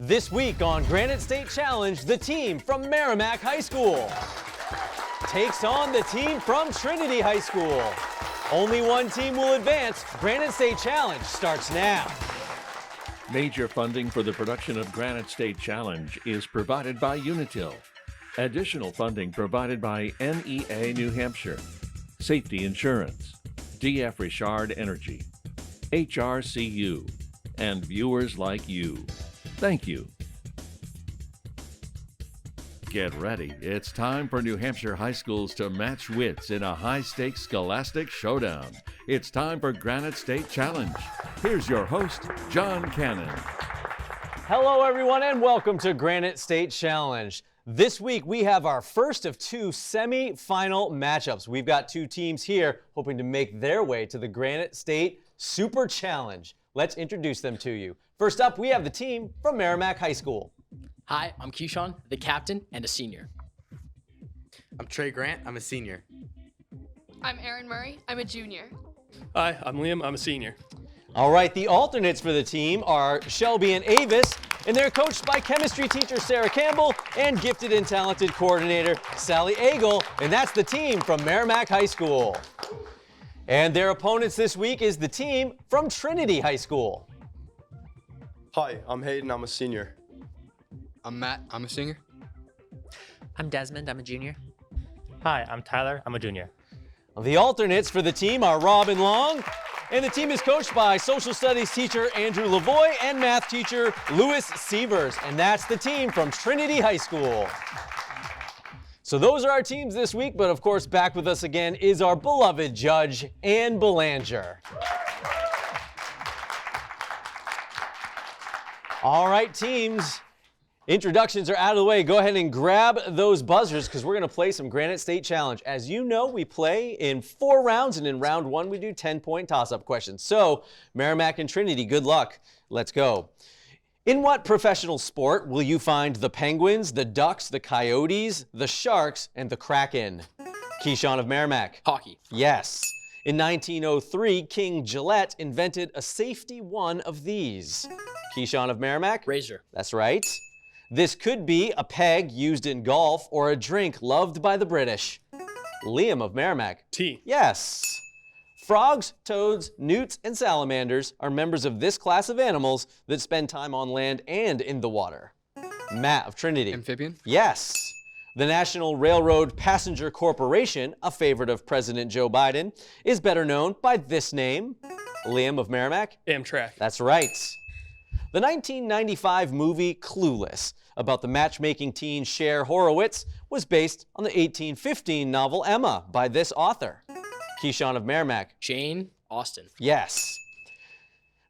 This week on Granite State Challenge, the team from Merrimack High School takes on the team from Trinity High School. Only one team will advance. Granite State Challenge starts now. Major funding for the production of Granite State Challenge is provided by Unitil. Additional funding provided by NEA New Hampshire, Safety Insurance, DF Richard Energy, HRCU, and viewers like you. Thank you. Get ready. It's time for New Hampshire high schools to match wits in a high-stakes scholastic showdown. It's time for Granite State Challenge. Here's your host, John Cannon. Hello, everyone, and welcome to Granite State Challenge. This week, we have our first of two semi-final matchups. We've got two teams here hoping to make their way to the Granite State Super Challenge. Let's introduce them to you. First up, we have the team from Merrimack High School. Hi, I'm Keyshawn, the captain and a senior. I'm Trey Grant, I'm a senior. I'm Erin Murray, I'm a junior. Hi, I'm Liam, I'm a senior. All right, the alternates for the team are Shelby and Avis, and they're coached by chemistry teacher Sarah Campbell and gifted and talented coordinator Sally Agel, and that's the team from Merrimack High School. And their opponents this week is the team from Trinity High School. Hi, I'm Hayden, I'm a senior. I'm Matt, I'm a senior. I'm Desmond, I'm a junior. Hi, I'm Tyler, I'm a junior. The alternates for the team are Robin Long, and the team is coached by social studies teacher Andrew Lavoie and math teacher Louis Sievers, and that's the team from Trinity High School. So those are our teams this week, but of course back with us again is our beloved judge, Ann Belanger. All right, teams. Introductions are out of the way. Go ahead and grab those buzzers because we're going to play some Granite State Challenge. As you know, we play in 4 rounds, and in round 1, we do 10-point toss-up questions. So, Merrimack and Trinity, good luck. Let's go. In what professional sport will you find the Penguins, the Ducks, the Coyotes, the Sharks, and the Kraken? Keyshawn of Merrimack. Hockey. Yes. In 1903, King Gillette invented a safety one of these. Keyshawn of Merrimack. Razor. That's right. This could be a peg used in golf or a drink loved by the British. Liam of Merrimack. Tea. Yes. Frogs, toads, newts, and salamanders are members of this class of animals that spend time on land and in the water. Matt of Trinity. Amphibian. Yes. The National Railroad Passenger Corporation, a favorite of President Joe Biden, is better known by this name. Liam of Merrimack. Amtrak. That's right. The 1995 movie Clueless, about the matchmaking teen Cher Horowitz, was based on the 1815 novel Emma by this author. Keyshawn of Merrimack. Jane Austen. Yes.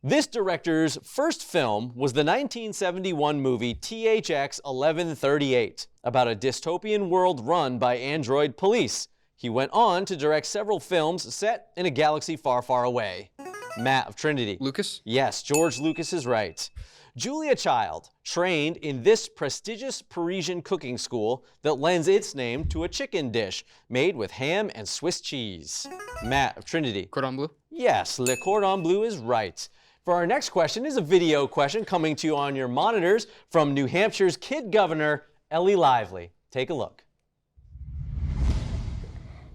This director's first film was the 1971 movie THX 1138, about a dystopian world run by android police. He went on to direct several films set in a galaxy far, far away. Matt of Trinity. Lucas. Yes, George Lucas is right. Julia Child trained in this prestigious Parisian cooking school that lends its name to a chicken dish made with ham and Swiss cheese. Matt of Trinity. Cordon Bleu. Yes, Le Cordon Bleu is right. For our next question is a video question coming to you on your monitors from New Hampshire's Kid Governor, Ellie Lively. Take a look.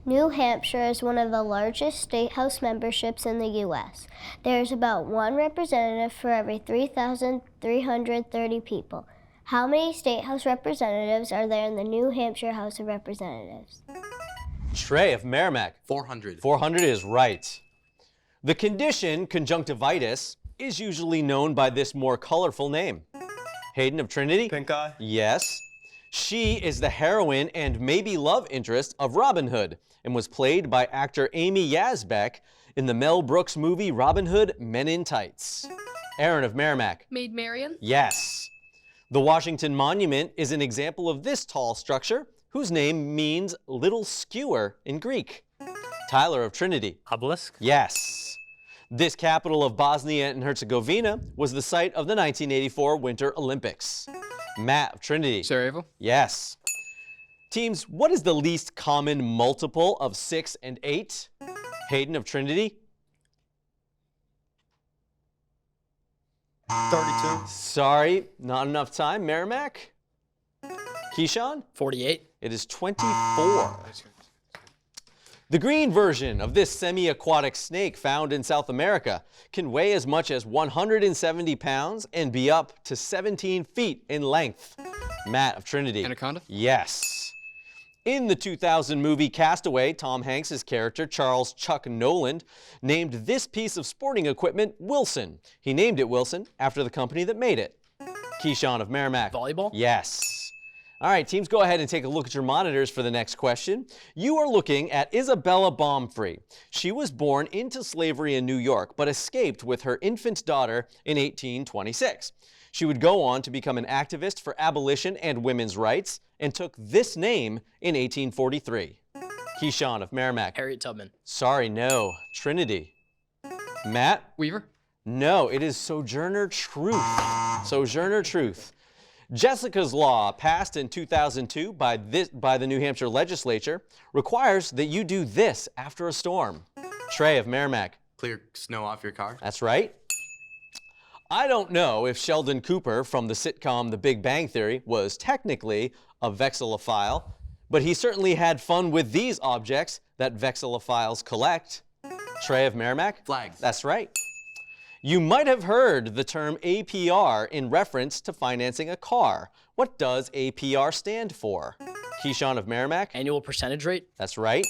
New Hampshire is one of the largest state house memberships in the U.S. There's about 1 representative for every 3,330 people. How many state house representatives are there in the New Hampshire House of Representatives? Trey of Merrimack. 400. 400 is right. The condition, conjunctivitis, is usually known by this more colorful name. Hayden of Trinity. Pink eye. Yes. She is the heroine and maybe love interest of Robin Hood and was played by actor Amy Yazbek in the Mel Brooks movie Robin Hood, Men in Tights. Erin of Merrimack. Maid Marian. Yes. The Washington Monument is an example of this tall structure whose name means little skewer in Greek. Tyler of Trinity. Obelisk. Yes. This capital of Bosnia and Herzegovina was the site of the 1984 Winter Olympics. Matt of Trinity. Sarajevo. Yes. Teams, what is the least common multiple of 6 and 8? Hayden of Trinity. 32. Sorry, not enough time. Merrimack? Keyshawn? 48. It is 24. The green version of this semi-aquatic snake found in South America can weigh as much as 170 pounds and be up to 17 feet in length. Matt of Trinity. Anaconda? Yes. In the 2000 movie Castaway, Tom Hanks' character, Charles Chuck Noland, named this piece of sporting equipment Wilson. He named it Wilson after the company that made it. Keyshawn of Merrimack. Volleyball? Yes. All right, teams, go ahead and take a look at your monitors for the next question. You are looking at Isabella Baumfree. She was born into slavery in New York, but escaped with her infant daughter in 1826. She would go on to become an activist for abolition and women's rights, and took this name in 1843. Keyshawn of Merrimack. Harriet Tubman. Sorry, no. Trinity. Matt? Weaver? No, it is Sojourner Truth. Sojourner Truth. Jessica's Law, passed in 2002 by the New Hampshire legislature, requires that you do this after a storm. Trey of Merrimack. Clear snow off your car? That's right. I don't know if Sheldon Cooper from the sitcom The Big Bang Theory was technically a vexillophile, but he certainly had fun with these objects that vexillophiles collect. Trey of Merrimack? Flags. That's right. You might have heard the term APR in reference to financing a car. What does APR stand for? Keyshawn of Merrimack? Annual percentage rate? That's right.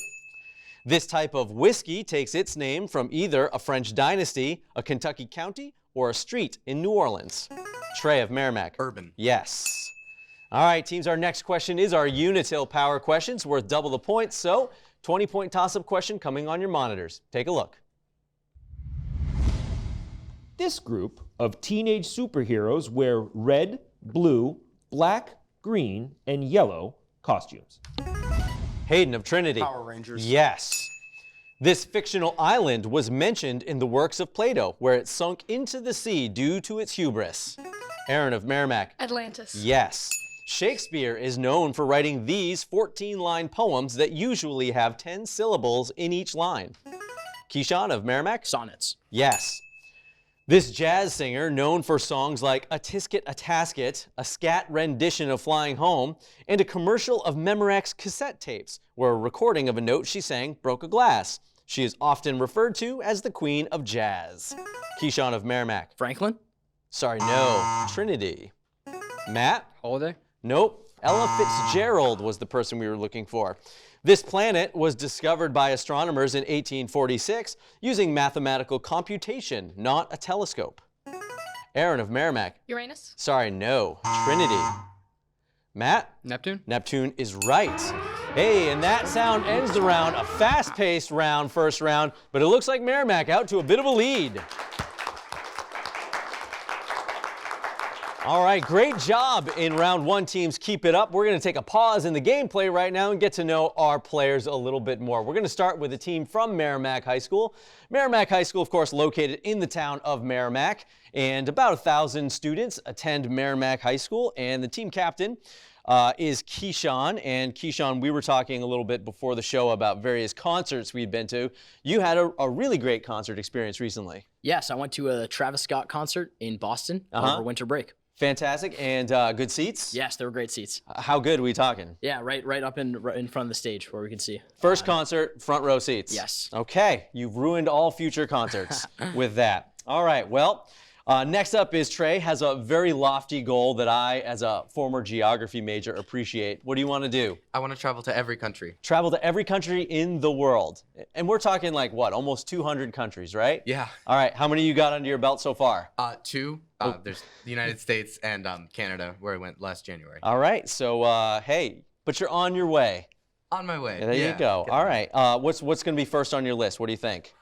This type of whiskey takes its name from either a French dynasty, a Kentucky county, or a street in New Orleans. Trey of Merrimack? Urban. Yes. All right, teams, our next question is our Unitil Power questions worth double the points. So, 20-point toss-up question coming on your monitors. Take a look. This group of teenage superheroes wear red, blue, black, green, and yellow costumes. Hayden of Trinity. Power Rangers. Yes. This fictional island was mentioned in the works of Plato, where it sunk into the sea due to its hubris. Aaron of Merrimack. Atlantis. Yes. Shakespeare is known for writing these 14-line poems that usually have 10 syllables in each line. Keyshawn of Merrimack. Sonnets. Yes. This jazz singer, known for songs like A Tisket a Tasket, a scat rendition of Flying Home, and a commercial of Memorex cassette tapes, where a recording of a note she sang broke a glass. She is often referred to as the Queen of Jazz. Keyshawn of Merrimack. Franklin? Sorry, no. Trinity. Matt? Holiday? Nope. Ella Fitzgerald was the person we were looking for. This planet was discovered by astronomers in 1846 using mathematical computation, not a telescope. Aaron of Merrimack. Uranus. Sorry, no. Trinity. Matt? Neptune? Neptune is right. Hey, and that sound ends the round. A fast-paced round, first round, but it looks like Merrimack out to a bit of a lead. All right, great job in round one, teams. Keep it up. We're going to take a pause in the gameplay right now and get to know our players a little bit more. We're going to start with a team from Merrimack High School. Merrimack High School, of course, located in the town of Merrimack, and about 1,000 students attend Merrimack High School, and the team captain is Keyshawn. And Keyshawn, we were talking a little bit before the show about various concerts we'd been to. You had a really great concert experience recently. Yes, I went to a Travis Scott concert in Boston over winter break. Fantastic. And good seats? Yes, they were great seats. How good are we talking? Yeah, right up in front of the stage where we can see. First concert, front row seats. Yes. Okay, you've ruined all future concerts with that. All right, well, next up is Trey has a very lofty goal that I, as a former geography major, appreciate. What do you want to do? I want to travel to every country. Travel to every country in the world. And we're talking like what, almost 200 countries, right? Yeah. All right, how many you got under your belt so far? 2. There's the United States and Canada, where I went last January. All right, so hey, but you're on your way. On my way. There you go. All right, what's going to be first on your list? What do you think?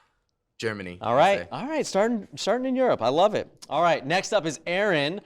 Germany. All right, starting in Europe. I love it. All right, next up is Aaron,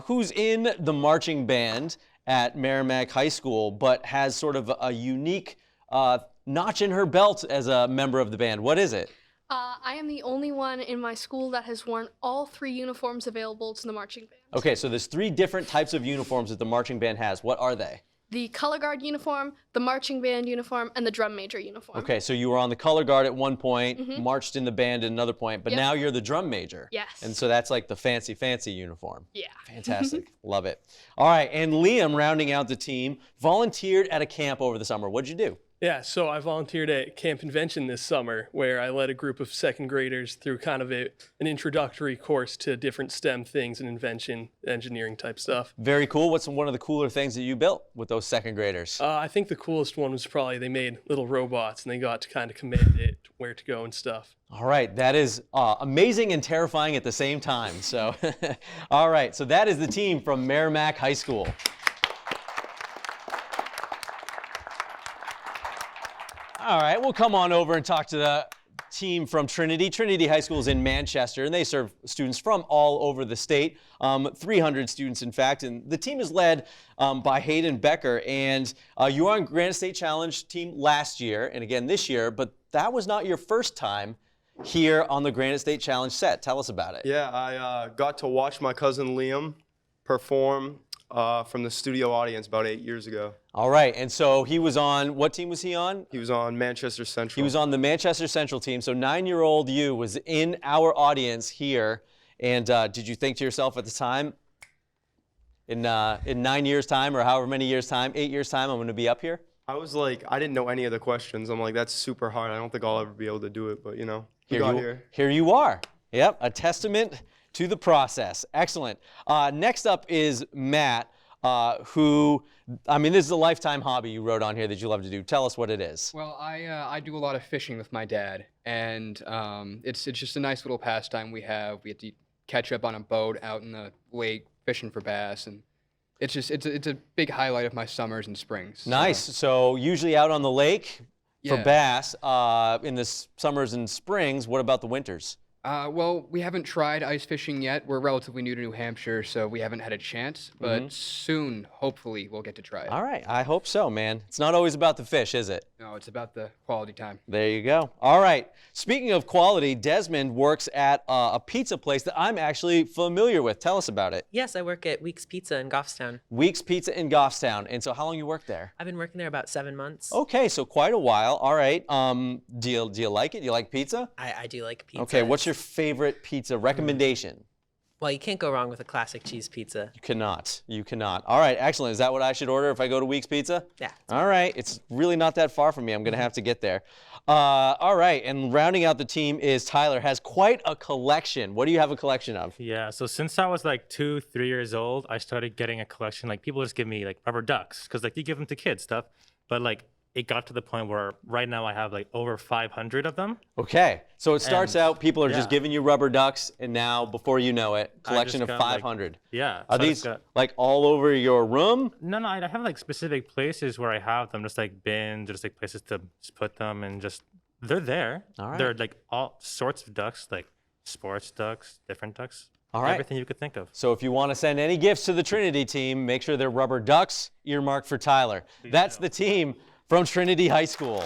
who's in the marching band at Merrimack High School, but has sort of a unique notch in her belt as a member of the band. What is it? I am the only one in my school that has worn all 3 uniforms available to the marching band. Okay, so there's 3 different types of uniforms that the marching band has. What are they? the color guard uniform, the marching band uniform, and the drum major uniform. Okay, so you were on the color guard at one point, marched in the band at another point, but Yep. now you're the drum major. Yes. And so that's like the fancy uniform. Yeah. Fantastic. Love it. All right, and Liam, rounding out the team, volunteered at a camp over the summer. What'd you do? Yeah, so I volunteered at Camp Invention this summer, where I led a group of second graders through kind of an introductory course to different STEM things and invention, engineering type stuff. Very cool. What's one of the cooler things that you built with those second graders? I think the coolest one was probably they made little robots and they got to kind of command it where to go and stuff. All right, that is amazing and terrifying at the same time. So, all right, so that is the team from Merrimack High School. All right, we'll come on over and talk to the team from Trinity. Trinity High School is in Manchester, and they serve students from all over the state, 300 students, in fact. And the team is led by Hayden Becker. And you were on Granite State Challenge team last year, and again this year, but that was not your first time here on the Granite State Challenge set. Tell us about it. Yeah, I got to watch my cousin Liam perform from the studio audience about 8 years ago. All right, and so he was on, what team was he on? He was on Manchester Central. He was on the Manchester Central team. So 9-year-old you was in our audience here. And did you think to yourself at the time, in 9 years' time, or however many years' time, 8 years' time, I'm going to be up here? I was like, I didn't know any of the questions. I'm like, that's super hard. I don't think I'll ever be able to do it, but you know, Here you are. Yep, a testament to the process. Excellent. Next up is Matt, who, I mean, this is a lifetime hobby you wrote on here that you love to do. Tell us what it is. Well, I do a lot of fishing with my dad, and it's just a nice little pastime we have. We get to catch up on a boat out in the lake fishing for bass, and it's a big highlight of my summers and springs. Nice. So usually out on the lake for Yeah. bass in the summers and springs. What about the winters? Well, we haven't tried ice fishing yet. We're relatively new to New Hampshire, so we haven't had a chance. But soon, hopefully, we'll get to try it. All right, I hope so, man. It's not always about the fish, is it? No, it's about the quality time. There you go. All right. Speaking of quality, Desmond works at a pizza place that I'm actually familiar with. Tell us about it. Yes, I work at Weeks Pizza in Goffstown. Weeks Pizza in Goffstown. And so how long you work there? I've been working there about 7 months. Okay, so quite a while. All right. Do you like it? Do you like pizza? I do like pizza. Okay, what's your favorite pizza recommendation? Well, you can't go wrong with a classic cheese pizza. You cannot. You cannot. All right, excellent. Is that what I should order if I go to Weeks Pizza? Yeah. All right. It's really not that far from me. I'm going to have to get there. All right, and rounding out the team is Tyler. Has quite a collection. What do you have a collection of? Yeah, so since I was like 2, 3 years old, I started getting a collection. Like people just give me like rubber ducks because like you give them to kids stuff. But like it got to the point where right now I have like over 500 of them. Okay, so it starts And, out, people are just yeah. giving you rubber ducks, and now, before you know it, collection of just got, like- 500. Yeah. Are so I these just got- like all over your room? No, I have like specific places where I have them, just like bins, just like places to just put them, and just they're there. All right. They're like all sorts of ducks, like sports ducks, different ducks. All right. Everything you could think of. So if you want to send any gifts to the Trinity team, make sure they're rubber ducks earmarked for Tyler. That's the team from Trinity High School.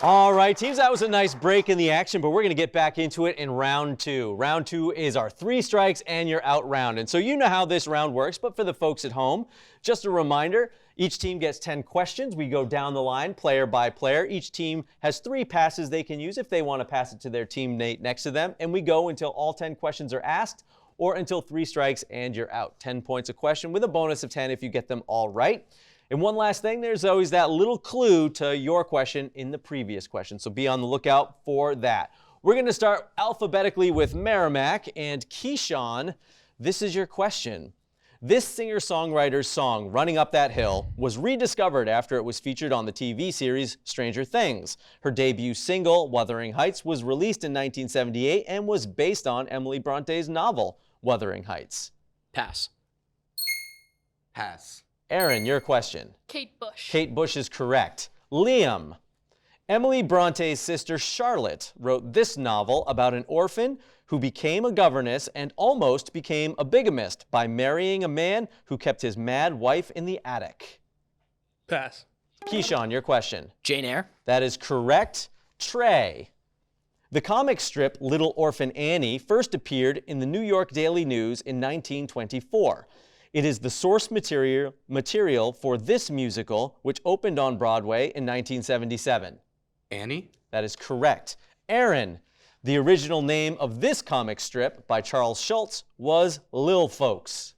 All right, teams, that was a nice break in the action, but we're going to get back into it in round two. Round two is our 3 strikes and you're out round. And so you know how this round works, but for the folks at home, just a reminder, each team gets 10 questions. We go down the line, player by player. Each team has 3 passes they can use if they want to pass it to their teammate next to them. And we go until all 10 questions are asked, or until 3 strikes and you're out. 10 points a question with a bonus of 10 if you get them all right. And one last thing, there's always that little clue to your question in the previous question, so be on the lookout for that. We're going to start alphabetically with Merrimack, and Keyshawn, this is your question. This singer-songwriter's song, Running Up That Hill, was rediscovered after it was featured on the TV series Stranger Things. Her debut single, Wuthering Heights, was released in 1978 and was based on Emily Bronte's novel, Wuthering Heights. Pass. Pass. Aaron, your question. Kate Bush. Kate Bush is correct. Liam, Emily Bronte's sister Charlotte wrote this novel about an orphan who became a governess and almost became a bigamist by marrying a man who kept his mad wife in the attic. Pass. Keyshawn, your question. Jane Eyre. That is correct. Trey, The comic strip Little Orphan Annie first appeared in the New York Daily News in 1924. It is the source material for this musical, which opened on Broadway in 1977. Annie? That is correct. Aaron, the original name of this comic strip by Charles Schulz was Lil Folks.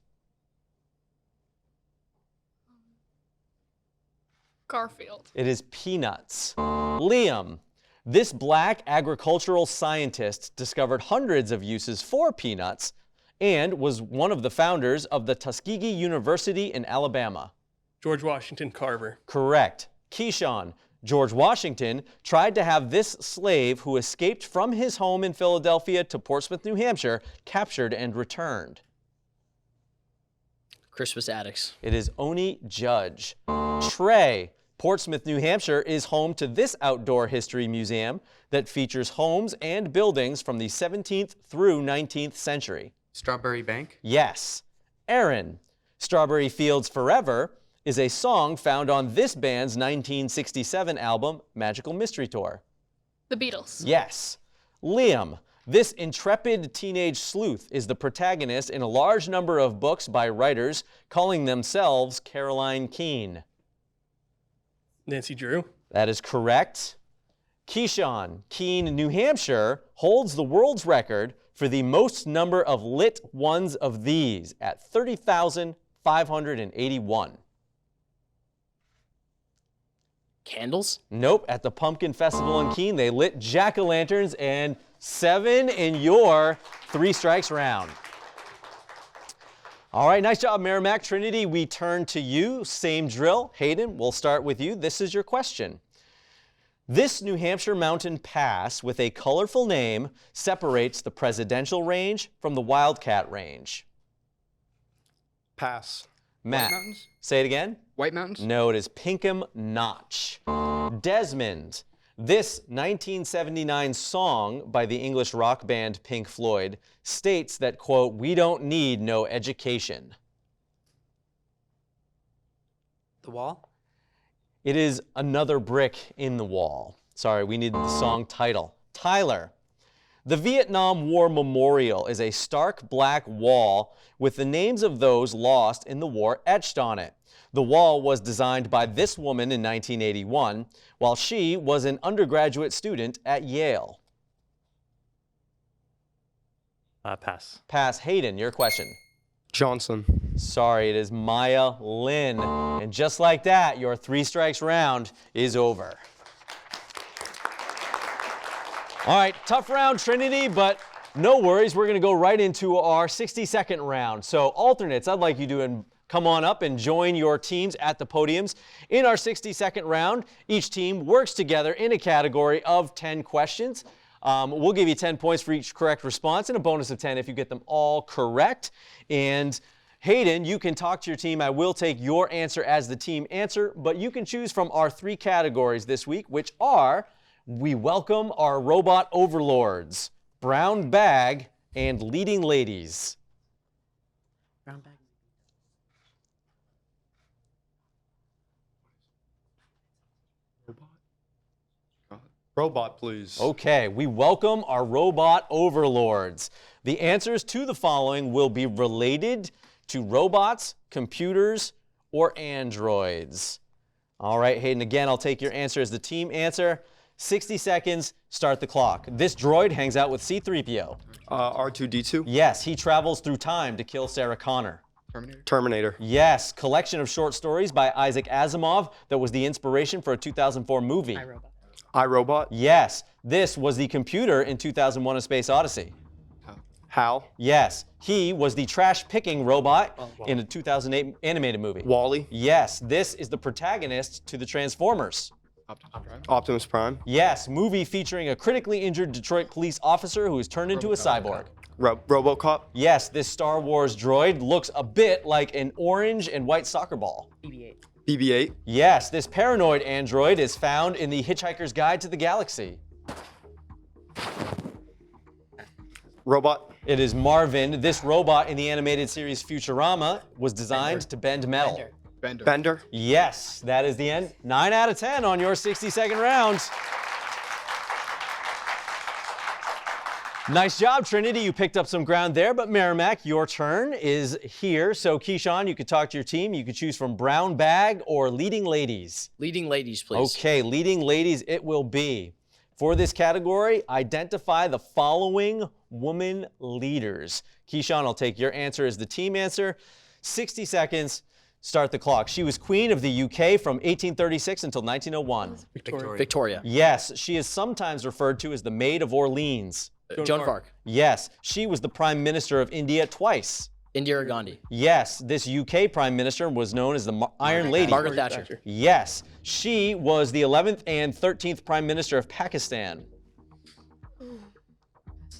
Garfield. It is Peanuts. Liam, this black agricultural scientist discovered hundreds of uses for peanuts and was one of the founders of the Tuskegee University in Alabama. George Washington Carver. Correct. Keyshawn, George Washington tried to have this slave who escaped from his home in Philadelphia to Portsmouth, New Hampshire, captured and returned. Crispus Attucks. It is Oni Judge. Trey, Portsmouth, New Hampshire is home to this outdoor history museum that features homes and buildings from the 17th through 19th century. Strawberry Bank? Yes. Aaron, Strawberry Fields Forever is a song found on this band's 1967 album, Magical Mystery Tour. The Beatles. Yes. Liam, this intrepid teenage sleuth is the protagonist in a large number of books by writers calling themselves Caroline Keene. Nancy Drew. That is correct. Keyshawn, Keene, New Hampshire holds the world's record for the most number of lit ones of these at 30,581. Candles? Nope, at the Pumpkin Festival in Keene, they lit jack-o'-lanterns, and 7 in your 3 strikes round. All right, nice job, Merrimack. Trinity, we turn to you. Same drill. Hayden, we'll start with you. This is your question. This New Hampshire mountain pass with a colorful name separates the Presidential Range from the Wildcat Range. Pass. Matt, White Mountains? say it again. White Mountains? No, it is Pinkham Notch. Desmond, this 1979 song by the English rock band Pink Floyd states that, quote, "We don't need no education." The Wall? It is Another Brick in the Wall. Sorry, we needed the song title. Tyler, the Vietnam War Memorial is a stark black wall with the names of those lost in the war etched on it. The wall was designed by this woman in 1981 while she was an undergraduate student at Yale. Pass. Pass. Hayden, your question. Johnson. Sorry, it is Maya Lin. And just like that, your 3 strikes round is over. All right, tough round, Trinity, but no worries. We're going to go right into our 60-second round. So alternates, I'd like you to come on up and join your teams at the podiums. In our 60-second round, each team works together in a category of 10 questions. We'll give you 10 points for each correct response and a bonus of 10 if you get them all correct. And Hayden, you can talk to your team. I will take your answer as the team answer, but you can choose from our 3 categories this week, which are We Welcome Our Robot Overlords, Brown Bag, and Leading Ladies. Brown bag. Robot, please. Okay, we welcome our robot overlords. The answers to the following will be related to robots, computers, or androids. All right, Hayden, again, I'll take your answer as the team answer. 60 seconds, start the clock. This droid hangs out with C-3PO. R2-D2. Yes, he travels through time to kill Sarah Connor. Terminator. Yes, collection of short stories by Isaac Asimov that was the inspiration for a 2004 movie. iRobot. Yes, this was the computer in 2001: A Space Odyssey. Hal. Yes, he was the trash-picking robot in a 2008 animated movie. Wall-E. Yes, this is the protagonist to the Transformers. Optimus Prime. Yes, movie featuring a critically injured Detroit police officer who is turned into a cyborg. RoboCop. Yes, this Star Wars droid looks a bit like an orange and white soccer ball. BB-8. BB-8. Yes, this paranoid android is found in the Hitchhiker's Guide to the Galaxy. Robot. It is Marvin. This robot in the animated series Futurama was designed to bend metal. Bender. Yes, that is the end. 9 out of 10 on your 60-second round. Nice job, Trinity. You picked up some ground there, but Merrimack, your turn is here. So, Keyshawn, you could talk to your team. You could choose from brown bag or leading ladies. Leading ladies, please. Okay, leading ladies it will be. For this category, identify the following woman leaders. Keyshawn, I'll take your answer as the team answer. 60 seconds. Start the clock. She was queen of the UK from 1836 until 1901. Victoria. Yes, she is sometimes referred to as the Maid of Orleans. Joan of Arc. Yes, she was the Prime Minister of India twice. Indira Gandhi. Yes, this UK Prime Minister was known as the Iron Lady. Margaret Thatcher. Yes, she was the 11th and 13th Prime Minister of Pakistan.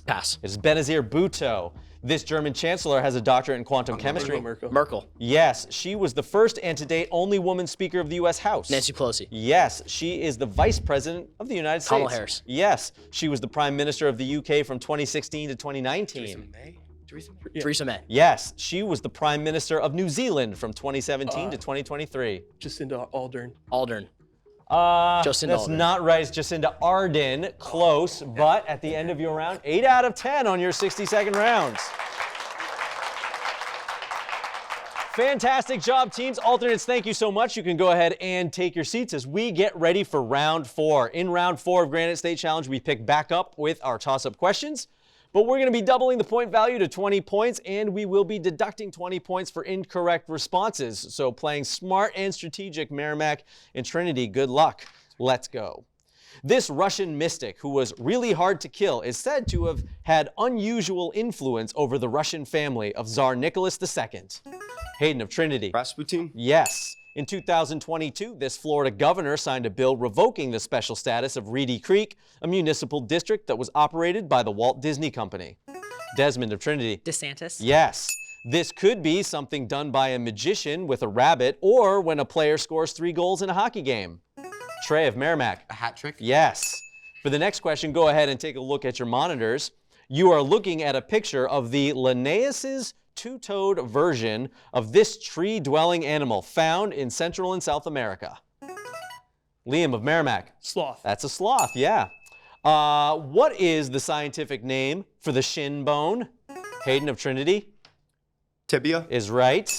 Pass. It's Benazir Bhutto. This German Chancellor has a doctorate in quantum chemistry. Merkel. Yes, she was the first and to date only woman Speaker of the U.S. House. Nancy Pelosi. Yes, she is the Vice President of the United States. Kamala Harris. Yes, she was the Prime Minister of the U.K. from 2016 to 2019. Theresa May. Yes, she was the Prime Minister of New Zealand from 2017 to 2023. Jacinda Ardern. Aldern. That's Ardern. not right. It's Jacinda Ardern. Close, but at the end of your round, 8 out of 10 on your 60-second rounds. Fantastic job, teams. Alternates, thank you so much. You can go ahead and take your seats as we get ready for round 4. In round 4 of Granite State Challenge, we pick back up with our toss-up questions. But we're going to be doubling the point value to 20 points, and we will be deducting 20 points for incorrect responses. So playing smart and strategic, Merrimack and Trinity, good luck. Let's go. This Russian mystic, who was really hard to kill, is said to have had unusual influence over the Russian family of Tsar Nicholas II. Hayden of Trinity. Rasputin? Yes. In 2022, this Florida governor signed a bill revoking the special status of Reedy Creek, a municipal district that was operated by the Walt Disney Company. Desmond of Trinity. DeSantis? Yes. This could be something done by a magician with a rabbit or when a player scores 3 goals in a hockey game. Trey of Merrimack. A hat trick? Yes. For the next question, go ahead and take a look at your monitors. You are looking at a picture of the Linnaeus's two-toed version of this tree-dwelling animal found in Central and South America. Liam of Merrimack. Sloth. That's a sloth, yeah. What is the scientific name for the shin bone? Hayden of Trinity. Tibia? Is right.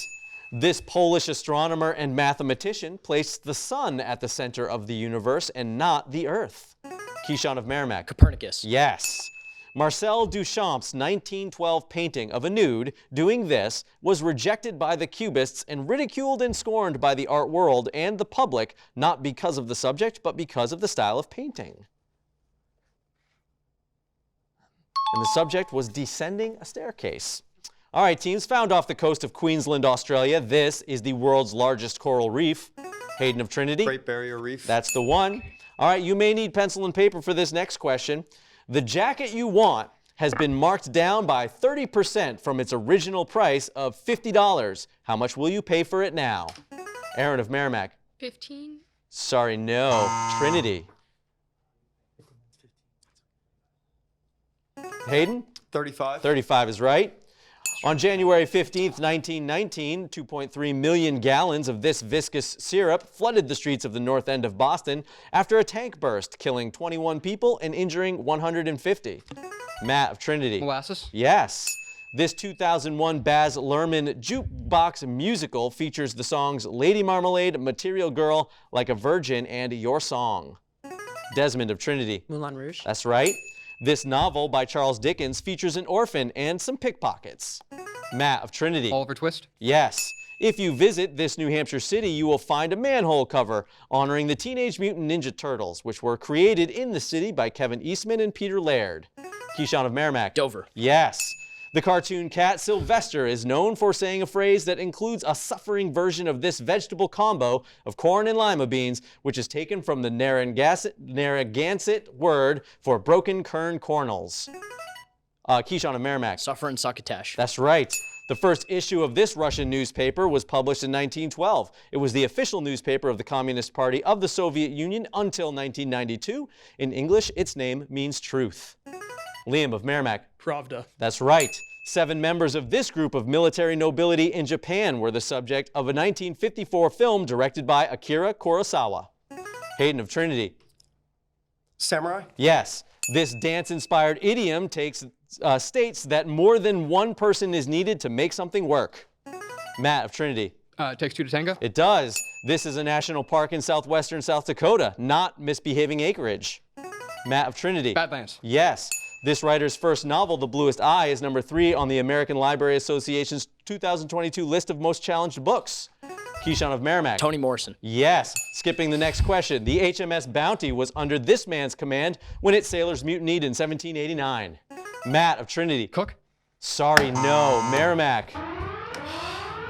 This Polish astronomer and mathematician placed the sun at the center of the universe and not the earth. Keyshawn of Merrimack. Copernicus. Yes. Marcel Duchamp's 1912 painting of a nude doing this was rejected by the Cubists and ridiculed and scorned by the art world and the public, not because of the subject, but because of the style of painting. And the subject was descending a staircase. All right, teams, found off the coast of Queensland, Australia, this is the world's largest coral reef. Hayden of Trinity. Great Barrier Reef. That's the one. All right, you may need pencil and paper for this next question. The jacket you want has been marked down by 30% from its original price of $50. How much will you pay for it now? Aaron of Merrimack. 15. Sorry, no. Trinity. Hayden? 35. 35 is right. On January 15th, 1919, 2.3 million gallons of this viscous syrup flooded the streets of the north end of Boston after a tank burst, killing 21 people and injuring 150. Matt of Trinity. Molasses? Yes. This 2001 Baz Luhrmann jukebox musical features the songs Lady Marmalade, Material Girl, Like a Virgin, and Your Song. Desmond of Trinity. Moulin Rouge? That's right. This novel by Charles Dickens features an orphan and some pickpockets. Matt of Trinity. Oliver Twist? Yes. If you visit this New Hampshire city, you will find a manhole cover honoring the Teenage Mutant Ninja Turtles, which were created in the city by Kevin Eastman and Peter Laird. Keyshawn of Merrimack. Dover. Yes. The cartoon cat Sylvester is known for saying a phrase that includes a suffering version of this vegetable combo of corn and lima beans, which is taken from the Narragansett word for broken kern kernels. Keyshawn of Merrimack. Suffer and succotash. That's right. The first issue of this Russian newspaper was published in 1912. It was the official newspaper of the Communist Party of the Soviet Union until 1992. In English, its name means truth. Liam of Merrimack. Pravda. That's right. 7 members of this group of military nobility in Japan were the subject of a 1954 film directed by Akira Kurosawa. Hayden of Trinity. Samurai? Yes. This dance-inspired idiom states that more than one person is needed to make something work. Matt of Trinity. It takes two to tango. It does. This is a national park in southwestern South Dakota, not misbehaving acreage. Matt of Trinity. Badlands. Yes. This writer's first novel, The Bluest Eye, is number 3 on the American Library Association's 2022 list of most challenged books. Keyshawn of Merrimack. Toni Morrison. Yes. Skipping the next question. The HMS Bounty was under this man's command when its sailors mutinied in 1789. Matt of Trinity. Cook. Sorry, no. Merrimack.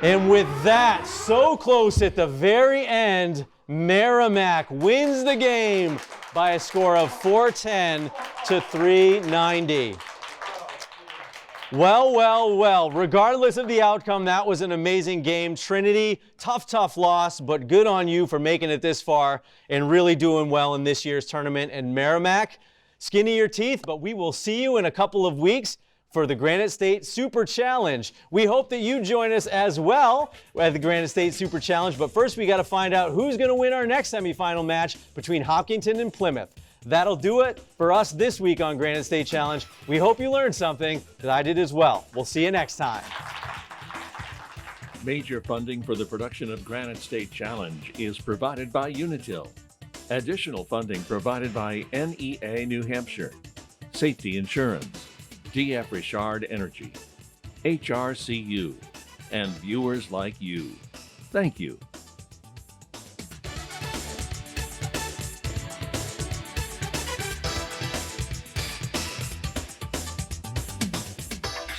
And with that, so close at the very end, Merrimack wins the game by a score of 410 to 390. Well, regardless of the outcome, that was an amazing game. Trinity, tough loss, but good on you for making it this far and really doing well in this year's tournament. And Merrimack, skin of your teeth, but we will see you in a couple of weeks for the Granite State Super Challenge. We hope that you join us as well at the Granite State Super Challenge, but first we got to find out who's going to win our next semifinal match between Hopkinton and Plymouth. That'll do it for us this week on Granite State Challenge. We hope you learned something, because I did as well. We'll see you next time. Major funding for the production of Granite State Challenge is provided by Unitil. Additional funding provided by NEA New Hampshire, Safety Insurance, DF Richard Energy, HRCU, and viewers like you. Thank you.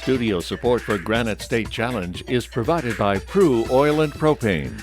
Studio support for Granite State Challenge is provided by Prue Oil and Propane.